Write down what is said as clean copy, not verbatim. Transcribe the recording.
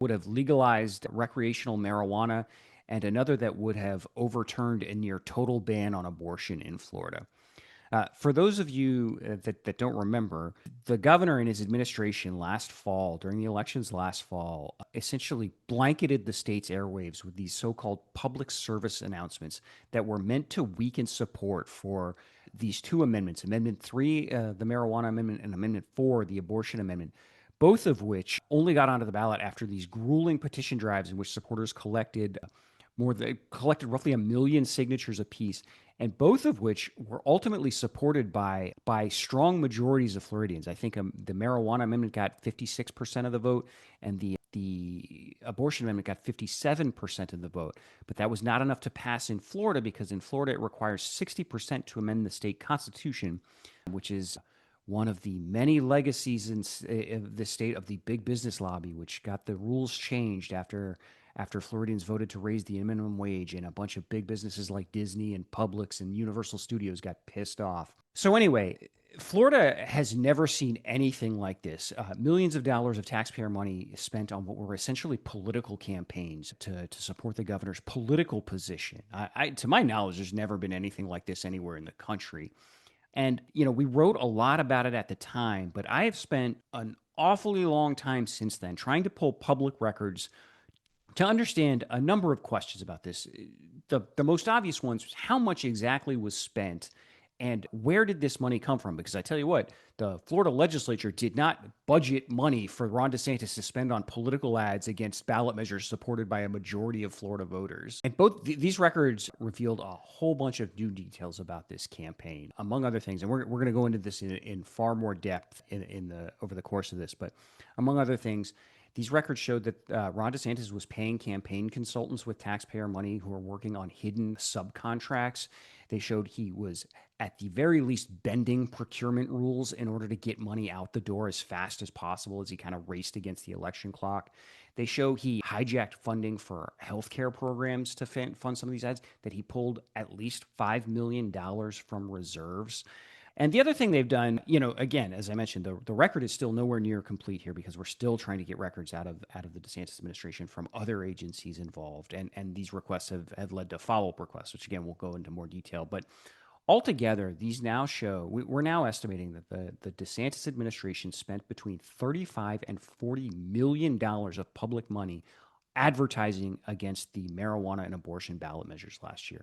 would have legalized recreational marijuana, and another that would have overturned a near total ban on abortion in Florida. For those of you that don't remember, the governor and his administration last fall, during the elections last fall, essentially blanketed the state's airwaves with these so-called public service announcements that were meant to weaken support for these two amendments, Amendment 3, the marijuana amendment, and Amendment 4, the abortion amendment, both of which only got onto the ballot after these grueling petition drives in which supporters collected roughly 1 million signatures apiece, and both of which were ultimately supported by strong majorities of Floridians. I think the marijuana amendment got 56% of the vote, and the abortion amendment got 57% of the vote. But that was not enough to pass in Florida, because in Florida it requires 60% to amend the state constitution, which is one of the many legacies in the state of the big business lobby, which got the rules changed after Floridians voted to raise the minimum wage, and a bunch of big businesses like Disney and Publix and Universal Studios got pissed off. So anyway, Florida has never seen anything like this. Millions of dollars of taxpayer money spent on what were essentially political campaigns to support the governor's political position. To my knowledge, there's never been anything like this anywhere in the country. And, we wrote a lot about it at the time, but I have spent an awfully long time since then trying to pull public records to understand a number of questions about this. The most obvious ones was how much exactly was spent and where did this money come from? Because I tell you what, the Florida legislature did not budget money for Ron DeSantis to spend on political ads against ballot measures supported by a majority of Florida voters. And both these records revealed a whole bunch of new details about this campaign, among other things. And we're going to go into this in far more depth over the course of this. But among other things, these records showed that Ron DeSantis was paying campaign consultants with taxpayer money who were working on hidden subcontracts. They showed he was, at the very least, bending procurement rules in order to get money out the door as fast as possible as he kind of raced against the election clock. They show he hijacked funding for healthcare programs to fund some of these ads, that he pulled at least $5 million from reserves. And the other thing they've done, again, as I mentioned, the record is still nowhere near complete here, because we're still trying to get records out of the DeSantis administration from other agencies involved. And these requests have led to follow-up requests, which, again, we'll go into more detail. But altogether, these now show, we're now estimating that the DeSantis administration spent between $35 and $40 million of public money advertising against the marijuana and abortion ballot measures last year.